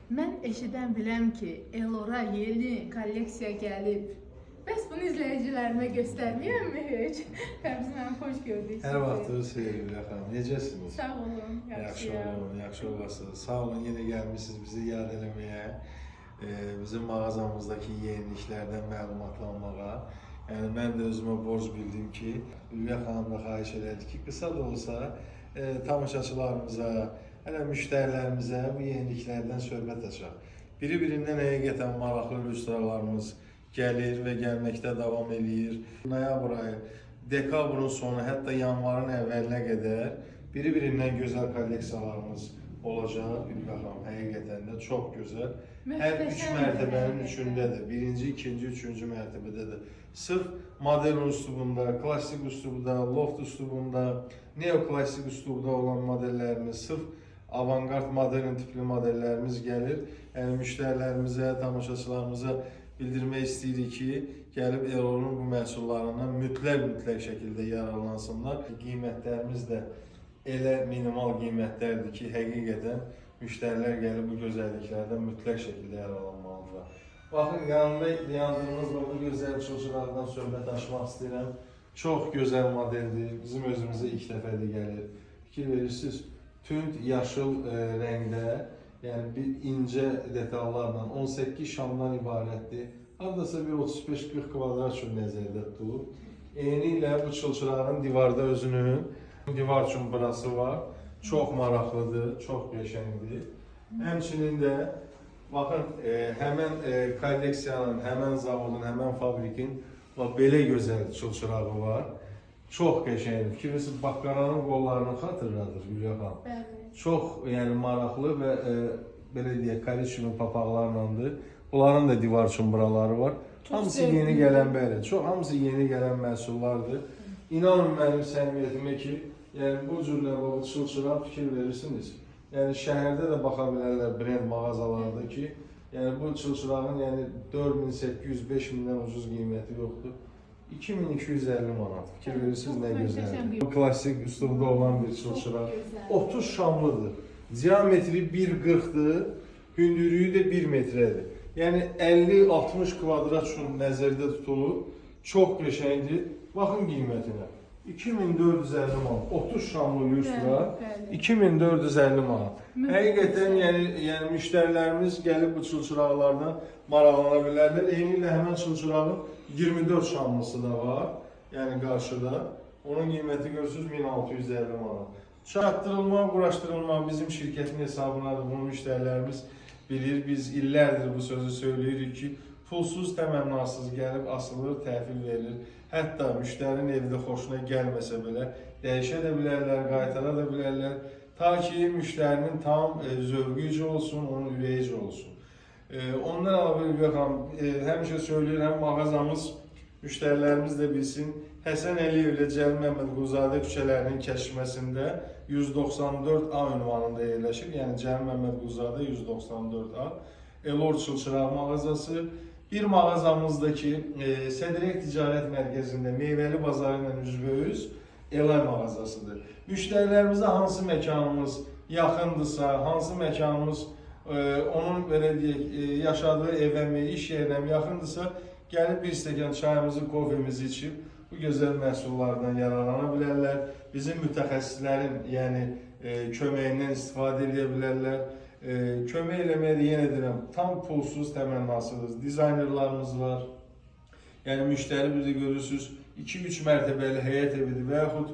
Mən eşidən biləm ki, Elora yeni kolleksiya gəlib. Bəs bunu izləyicilərimə göstərməyəmmi heç? Təbrizim mənim xoş gördük. Hər vaxtınız xeyir Hülya xanım. Necəsiniz? Sağ olun, yaxşıyam. Yaxşı olasınız. Sağ olun, yenə gəlmişsiniz bizi yad eləməyə. Bizim mağazamızdakı yeniliklərdən məlumatlanmağa. Yəni mən də özümə borc bildim ki, Hülya xanım da xahiş elədi ki, qısa da olsa tamaşaçılarımıza, hələ müştərilərimizə bu yeniliklərdən söhbət açaq. Biri-birindən həqiqətən maraqlı illüstralarımız gəlir və gəlməkdə davam edir. Noyabr ayı, dekabrın sonu, hətta yanvarın əvvəlinə qədər biri-birindən gözəl kolleksiyalarımız olacaq. Hülya xanım, həqiqətən də çox gözəl. Hər üç mərtəbənin üçündədir. Birinci, ikinci, üçüncü mərtəbədədir. Sırf modern üslubunda, klassik üslubda, loft üslubunda, neoklassik üslubda olan modellərimiz, sırf avantgard modern tipli modellərimiz gəlir. Yəni müştərilərimizə, tamaşaçılarımıza bildirmək istəyirik ki, gəlib Elorun bu məhsullarından mütləq şəkildə yararlansınlar. Qiymətlərimiz də elə minimal qiymətlərdir ki, həqiqətən müştərilər gəlib bu gözəlliklərdən mütləq şəkildə yararlanmalıdırlar. Baxın, yanında yandığımızla bu gözəl çılçıraqdan söhbət açmaq istəyirəm. Çox gözəl modeldir, bizim özümüzə ilk dəfədir gəlir. Fikir verirsiniz, tünd yaşıl rəngdə, yəni bir incə detallarla 18 şamdan ibarətdir. Hardasa bir 35-40 kvadrat üçün nəzərdə tutulub. Eyni ilə bu çılçırağın divarda özünün divar üçün burası var. Çox maraqlıdır, çox qəşəngdir. Həmçinin də baxın, həmən kolleksiyanın, həmən zavodun, həmən fabrikin belə gözəl çılçırağı var. Çox qəşəngdir. Fikirlərsiniz, baqqaranın qollarını xatırladır Hülya xanım. Çox yəni maraqlı və belə deyək, korичневый papaqlarlandır. Bunların da divar üçün buraları var. Hamısı yeni gələn, bəli, hamısı yeni gələn məhsullardır. İnanın mənim səmimiyyətimə ki, yəni bu cürlə bu çılçıraq fikir verirsiniz. Yəni şəhərdə də baxa bilərlər brend mağazalarda ki, yəni bu çılçırağın yəni 4800-5000-dən ucuz qiyməti yoxdur. 2250 manat. Fikir verirsiniz nə gözəldir. Bu klassik üslubda olan bir çılçıraq. 30 şamlıdır. Diametri 1.40-dır, hündürlüyü də 1 metrədir. Yəni 50-60 kvadrat üçün nəzərdə tutulur. Çox qəşəngdir. Baxın qiymətinə. 2450 manat. 30 şamlı lüstra 2450 manat. Həqiqətən yəni müştərilərimiz gəlib bu çılçıraqlardan maraqlana bilərlər. Eyni ilə həmən çılçırağın 24 şamlısı da var. Yəni qarşıda. Onun qiyməti görürsünüz 1650 manat. Çatdırılma, quraşdırılma bizim şirkətin hesabınadır. Bunu müştərilərimiz bilir. Biz illərdir bu sözü söyləyirik ki, pulsuz, təmənnasız gəlib asılır, təhvil verilir. Hətta müştərinin evdə xoşuna gəlməsə belə dəyişə də bilərlər, qaytara da bilərlər. Ta ki, müştərinin tam zövqücü olsun, onun ürəyici olsun. Ondan əlavə Hülya xanım, həmişə söyləyir, həm mağazamız, müştərilərimiz də bilsin, Həsən Əliyev ilə Cəlil Məmmədquluzadə küçələrinin kəsişməsində 194A ünvanında yerləşir. Yəni Cəlil Məmmədquluzadə 194A. Elor çılçıraq mağazası. Bir mağazamızdakı Sədrək Ticarət Mərkəzində meyvəli bazarı ilə üzbəüz Elay mağazasıdır. Müştərilərimizə hansı məkanımız yaxındırsa, hansı məkanımız onun belə deyək, yaşadığı evəmi, iş yerinə yaxındırsa, gəlib bir stəkan çayımızı, kofemizi içib bu gözəl məhsullardan yararlana bilərlər. Bizim mütəxəssislərin köməyindən istifadə edə bilərlər. Kömək eləməyə də yenə deyirəm, tam pulsuz, təmənnasız dizaynerlarımız var. Yəni müştəri bizi görürsünüz, 2-3 mərtəbəli həyət evidir və yaxud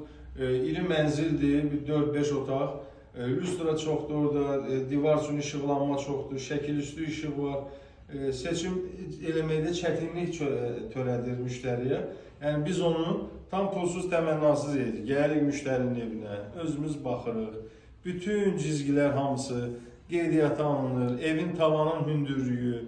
iri mənzildir, 4-5 otaq. Lüstra çoxdur orada, divar üçün işıqlanma çoxdur, şəkil üstü işıq var. Seçim eləməkdə çətinlik törədir müştəriyə. Yəni biz onu tam pulsuz, təmənnasız edirik. Gəlirik müştərinin evinə, özümüz baxırıq. Bütün cizgilər hamısı qeydiyyata alınır, evin tavanın hündürlüyü,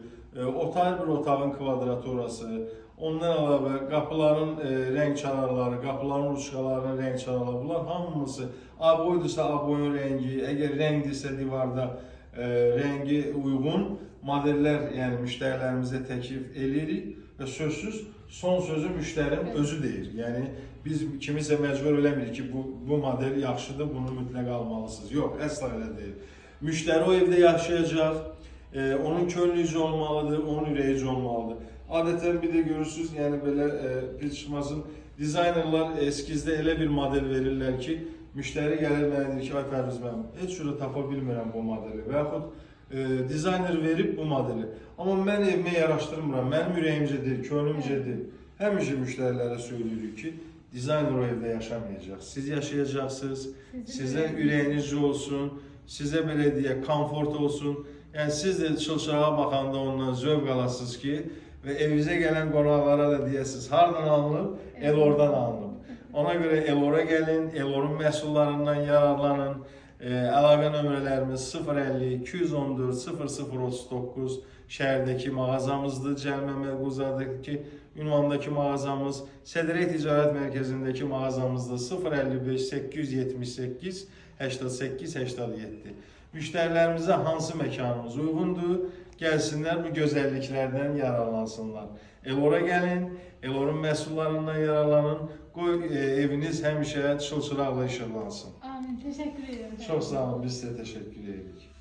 otaylı bir otağın kvadraturası, ondan əlavə qapıların rəng çalarları, qapıların uçqalarının rəng çalarları, bunlar hamısı aboydursa aboyun rəngi, əgər rəngdirsə divarda rəngi uyğun modellər müştərilərimizə təklif edirik və sözsüz son sözü müştərinin özü deyir. Yəni biz kimisə məcbur eləmirik ki, bu model yaxşıdır, bunu mütləq almalısınız. Yox, əsla elə deyil. Müştəri o evdə yaşayacaq, Onun könlücü olmalıdır, onun ürəyici olmalıdır. Adətən bir də görürsünüz, yəni belə bir çıxmasın, dizaynerlar eskizdə elə bir model verirlər ki, müştəri gəlir mənə deyir ki, ay Pərviz mən heç şurada tapa bilmirəm bu modeli və yaxud dizayner verib bu modeli. Amma mən evimə yaraşdırmıram, mənim ürəyimcə deyil, könlümcə deyil. Həmişə müştərilərə söyləyirik ki, dizayner o evdə yaşamayacaq. Siz yaşayacaqsınız, sizə ürəyinizcə olsun, sizə belə deyək, komfort olsun. Yəni siz də çılçırağa baxanda ondan zövq alasınız ki, və evinizə gələn qonaqlara da deyəsiniz, hardan alınıb? Elordan alınıb. Ona görə Elora gəlin, Elorun məhsullarından yararlanın. Əlaqə nömrələrimiz 050 214 0039 şəhərdəki mağazamızdır. Cəlmə Məquzadakı ünvandakı mağazamız, Sədrək Ticarət Mərkəzindəki mağazamızda 055 878 88 87. Müştərilərimizə hansı məkanımız uyğundur? Gəlsinlər, bu gözəlliklərdən yararlansınlar. Elora gəlin, Elorun məhsullarından yararlanın. Qoy eviniz həmişə çılçıraqla işıqlansın. Amin. Teşekkür ederim. Çox sağ olun, biz sizə təşəkkür edirik.